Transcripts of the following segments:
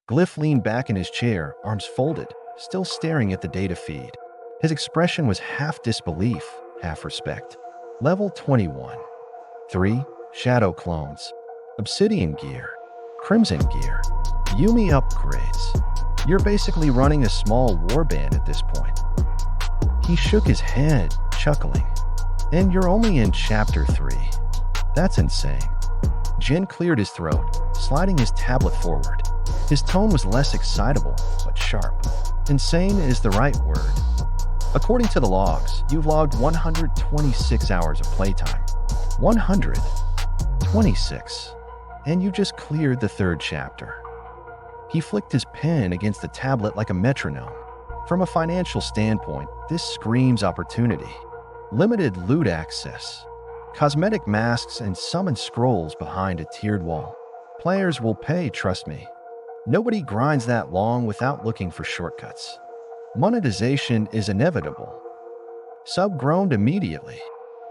Glyph leaned back in his chair, arms folded, still staring at the data feed. His expression was half disbelief, half respect. Level 21. 3. Shadow clones. Obsidian gear. Crimson gear. Yumi upgrades. You're basically running a small warband at this point. He shook his head, chuckling. And you're only in Chapter 3. That's insane. Jin cleared his throat, sliding his tablet forward. His tone was less excitable, but sharp. Insane is the right word. According to the logs, you've logged 126 hours of playtime. 126. And you just cleared the 3rd chapter. He flicked his pen against the tablet like a metronome. From a financial standpoint, this screams opportunity. Limited loot access. Cosmetic masks and summoned scrolls behind a tiered wall. Players will pay, trust me. Nobody grinds that long without looking for shortcuts. Monetization is inevitable. Sub groaned immediately.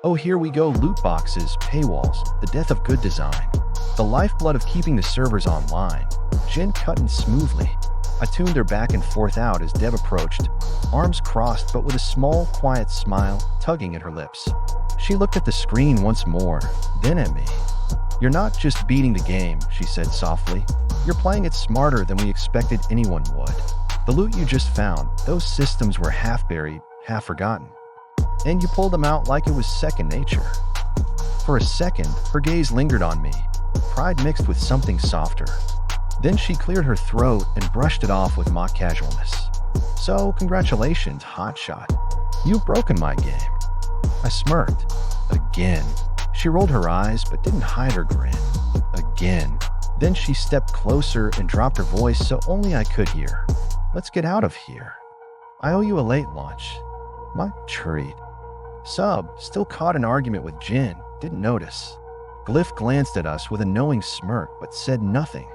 Oh, here we go, loot boxes, paywalls, the death of good design. The lifeblood of keeping the servers online. Jin cut in smoothly. I tuned their back and forth out as Dev approached, arms crossed but with a small, quiet smile tugging at her lips. She looked at the screen once more, then at me. You're not just beating the game, she said softly. You're playing it smarter than we expected anyone would. The loot you just found, those systems were half buried, half forgotten. And you pulled them out like it was second nature. For a second, her gaze lingered on me, pride mixed with something softer. Then she cleared her throat and brushed it off with mock casualness. So, congratulations, hotshot. You've broken my game. I smirked. Again. She rolled her eyes but didn't hide her grin. Again. Then she stepped closer and dropped her voice so only I could hear. Let's get out of here. I owe you a late lunch. My treat. Sub, still caught in argument with Jin, didn't notice. Glyph glanced at us with a knowing smirk but said nothing.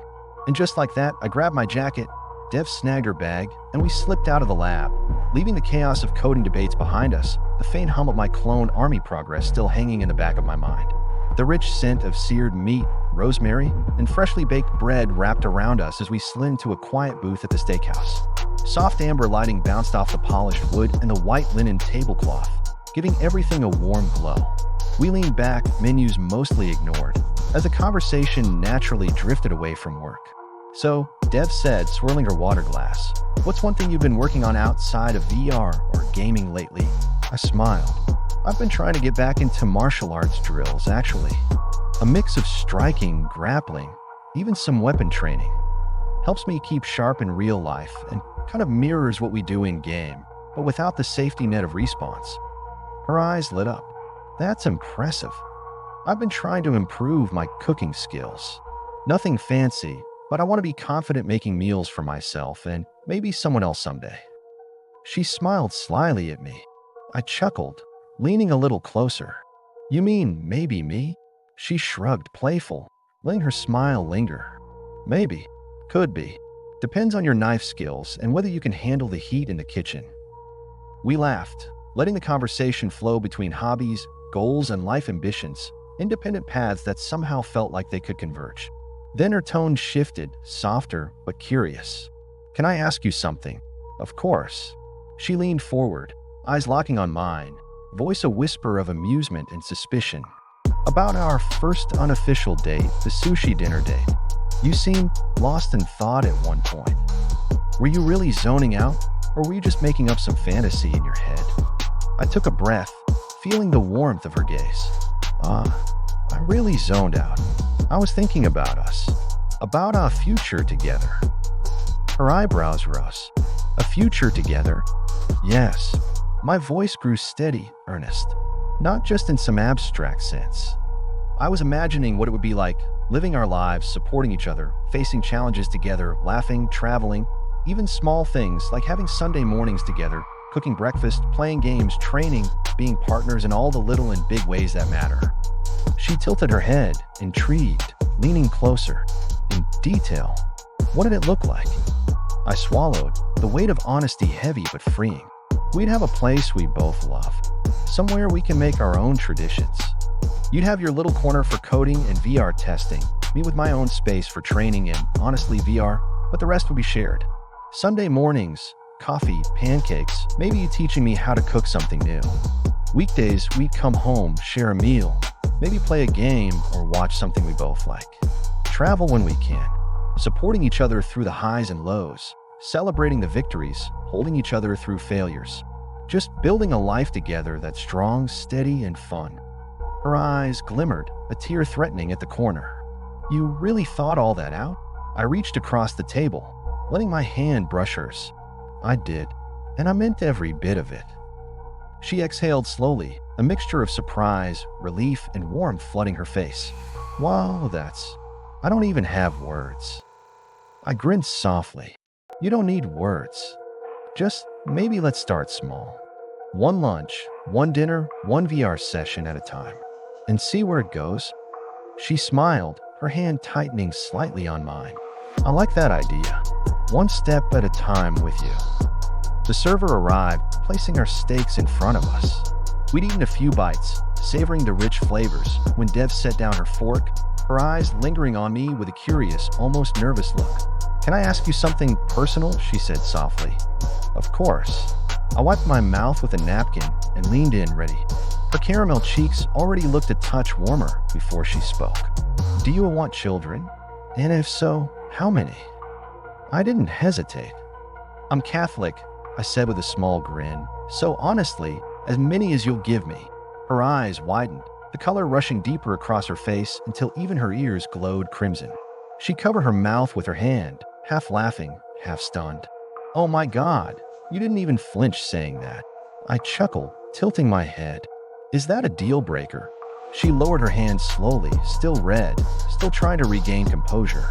And just like that, I grabbed my jacket, Dev snagged her bag, and we slipped out of the lab, leaving the chaos of coding debates behind us, the faint hum of my clone army progress still hanging in the back of my mind. The rich scent of seared meat, rosemary, and freshly baked bread wrapped around us as we slid into a quiet booth at the steakhouse. Soft amber lighting bounced off the polished wood and the white linen tablecloth, giving everything a warm glow. We leaned back, menus mostly ignored, as the conversation naturally drifted away from work. So, Dev said, swirling her water glass, "What's one thing you've been working on outside of VR or gaming lately?" I smiled. I've been trying to get back into martial arts drills, actually. A mix of striking, grappling, even some weapon training. Helps me keep sharp in real life and kind of mirrors what we do in game, but without the safety net of respawns. Her eyes lit up. That's impressive. I've been trying to improve my cooking skills. Nothing fancy, but I want to be confident making meals for myself and maybe someone else someday. She smiled slyly at me. I chuckled, leaning a little closer. You mean maybe me? She shrugged, playful, letting her smile linger. Maybe. Could be. Depends on your knife skills and whether you can handle the heat in the kitchen. We laughed, letting the conversation flow between hobbies, goals, and life ambitions, independent paths that somehow felt like they could converge. Then her tone shifted, softer but curious. Can I ask you something? Of course. She leaned forward, eyes locking on mine, voice a whisper of amusement and suspicion. About our first unofficial date, the sushi dinner date. You seemed lost in thought at one point. Were you really zoning out, or were you just making up some fantasy in your head? I took a breath, feeling the warmth of her gaze. I really zoned out. I was thinking about us, about our future together. Her eyebrows rose. A future together? Yes. My voice grew steady, earnest, not just in some abstract sense. I was imagining what it would be like, living our lives, supporting each other, facing challenges together, laughing, traveling, even small things like having Sunday mornings together, cooking breakfast, playing games, training, being partners in all the little and big ways that matter. She tilted her head, intrigued, leaning closer. In detail. What did it look like? I swallowed, the weight of honesty heavy but freeing. We'd have a place we both love. Somewhere we can make our own traditions. You'd have your little corner for coding and VR testing, me with my own space for training and, honestly, VR, but the rest would be shared. Sunday mornings, coffee, pancakes, maybe you teaching me how to cook something new. Weekdays, we'd come home, share a meal, maybe play a game or watch something we both like. Travel when we can, supporting each other through the highs and lows, celebrating the victories, holding each other through failures. Just building a life together that's strong, steady, and fun. Her eyes glimmered, a tear threatening at the corner. You really thought all that out? I reached across the table, letting my hand brush hers. I did, and I meant every bit of it. She exhaled slowly, a mixture of surprise, relief, and warmth flooding her face. Wow, I don't even have words. I grinned softly. You don't need words. Just maybe let's start small. One lunch, one dinner, one VR session at a time. And see where it goes. She smiled, her hand tightening slightly on mine. I like that idea. One step at a time with you. The server arrived, placing our steaks in front of us. We'd eaten a few bites, savoring the rich flavors, when Dev set down her fork, her eyes lingering on me with a curious, almost nervous look. Can I ask you something personal? She said softly. Of course. I wiped my mouth with a napkin and leaned in ready. Her caramel cheeks already looked a touch warmer before she spoke. Do you want children? And if so, how many? I didn't hesitate. I'm Catholic, I said with a small grin. So honestly, as many as you'll give me. Her eyes widened, the color rushing deeper across her face until even her ears glowed crimson. She covered her mouth with her hand, half laughing, half stunned. Oh my God, you didn't even flinch saying that. I chuckled, tilting my head. Is that a deal breaker? She lowered her hand slowly, still red, still trying to regain composure.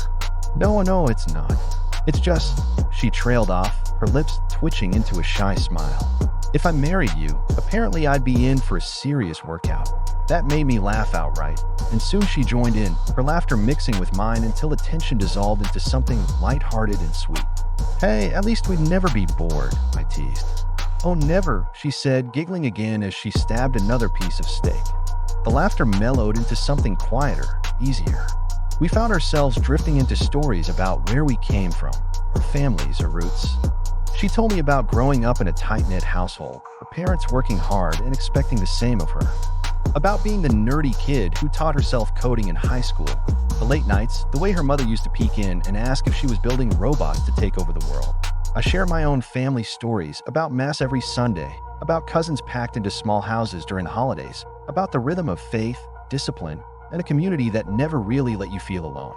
No, it's not. It's just, she trailed off, her lips twitching into a shy smile. If I married you, apparently I'd be in for a serious workout. That made me laugh outright, and soon she joined in, her laughter mixing with mine until the tension dissolved into something lighthearted and sweet. Hey, at least we'd never be bored, I teased. Oh, never, she said, giggling again as she stabbed another piece of steak. The laughter mellowed into something quieter, easier. We found ourselves drifting into stories about where we came from, our families, our roots. She told me about growing up in a tight-knit household, her parents working hard and expecting the same of her. About being the nerdy kid who taught herself coding in high school, the late nights, the way her mother used to peek in and ask if she was building robots to take over the world. I share my own family stories about Mass every Sunday, about cousins packed into small houses during the holidays, about the rhythm of faith, discipline, and a community that never really let you feel alone.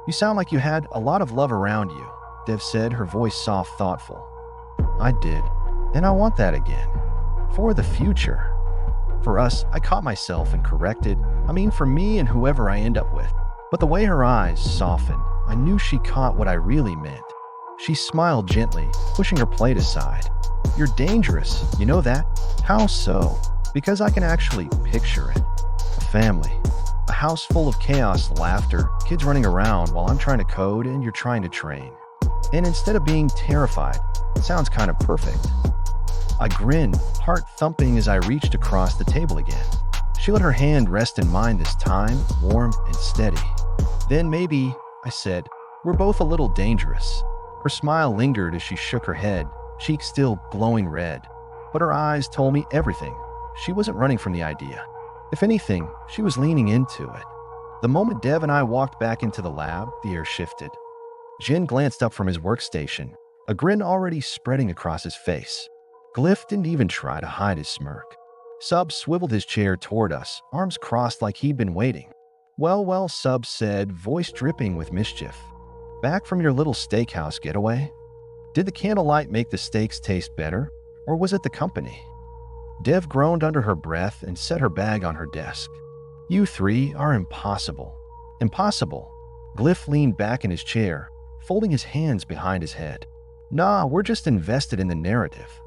You sound like you had a lot of love around you, Dev said, her voice soft, thoughtful. I did, and I want that again. For the future. For us, I caught myself and corrected. For me and whoever I end up with. But the way her eyes softened, I knew she caught what I really meant. She smiled gently, pushing her plate aside. You're dangerous, you know that? How so? Because I can actually picture it. A family. A house full of chaos, laughter, kids running around while I'm trying to code and you're trying to train. And instead of being terrified, it sounds kind of perfect. I grinned, heart thumping as I reached across the table again. She let her hand rest in mine this time, warm and steady. Then maybe, I said, we're both a little dangerous. Her smile lingered as she shook her head, cheeks still glowing red. But her eyes told me everything. She wasn't running from the idea. If anything, she was leaning into it. The moment Dev and I walked back into the lab, the air shifted. Jin glanced up from his workstation, a grin already spreading across his face. Glyph didn't even try to hide his smirk. Sub swiveled his chair toward us, arms crossed like he'd been waiting. Well, Sub said, voice dripping with mischief. Back from your little steakhouse getaway? Did the candlelight make the steaks taste better, or was it the company? Dev groaned under her breath and set her bag on her desk. You three are impossible. Impossible. Glyph leaned back in his chair, folding his hands behind his head. Nah, we're just invested in the narrative.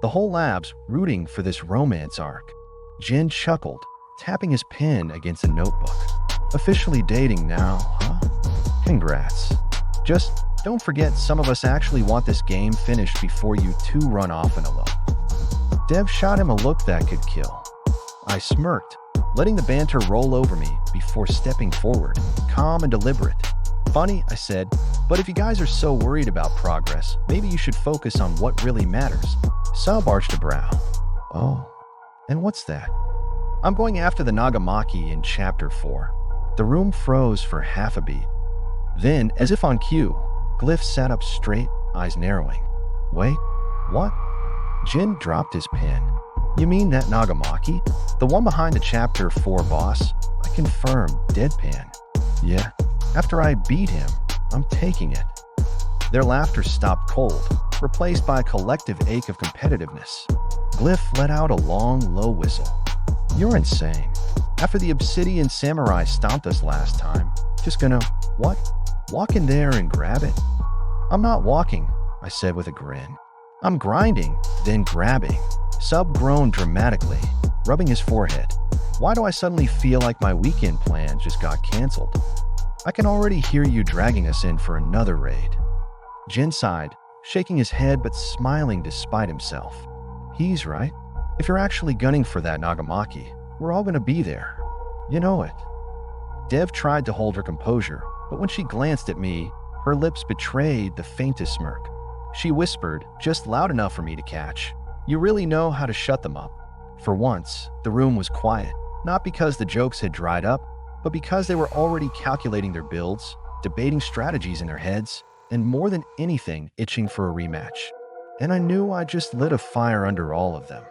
The whole lab's rooting for this romance arc. Jin chuckled, tapping his pen against a notebook. Officially dating now, huh? Congrats. Just don't forget some of us actually want this game finished before you two run off and elope. Dev shot him a look that could kill. I smirked, letting the banter roll over me before stepping forward, calm and deliberate. Funny, I said, but if you guys are so worried about progress, maybe you should focus on what really matters. Sub arched a brow. Oh, and what's that? I'm going after the Nagamaki in Chapter 4. The room froze for half a beat. Then, as if on cue, Glyph sat up straight, eyes narrowing. Wait, what? Jin dropped his pen. You mean that Nagamaki? The one behind the Chapter 4 boss? I confirmed, deadpan. Yeah, after I beat him, I'm taking it. Their laughter stopped cold, replaced by a collective ache of competitiveness. Glyph let out a long, low whistle. You're insane. After the Obsidian Samurai stomped us last time, just gonna, what? Walk in there and grab it? I'm not walking, I said with a grin. I'm grinding, then grabbing. Sub groaned dramatically, rubbing his forehead. Why do I suddenly feel like my weekend plan just got canceled? I can already hear you dragging us in for another raid. Jin sighed, shaking his head but smiling despite himself. He's right. If you're actually gunning for that Nagamaki, we're all gonna be there. You know it. Dev tried to hold her composure, but when she glanced at me, her lips betrayed the faintest smirk. She whispered, just loud enough for me to catch, "You really know how to shut them up." For once, the room was quiet, not because the jokes had dried up, but because they were already calculating their builds, debating strategies in their heads, and more than anything, itching for a rematch. And I knew I just lit a fire under all of them.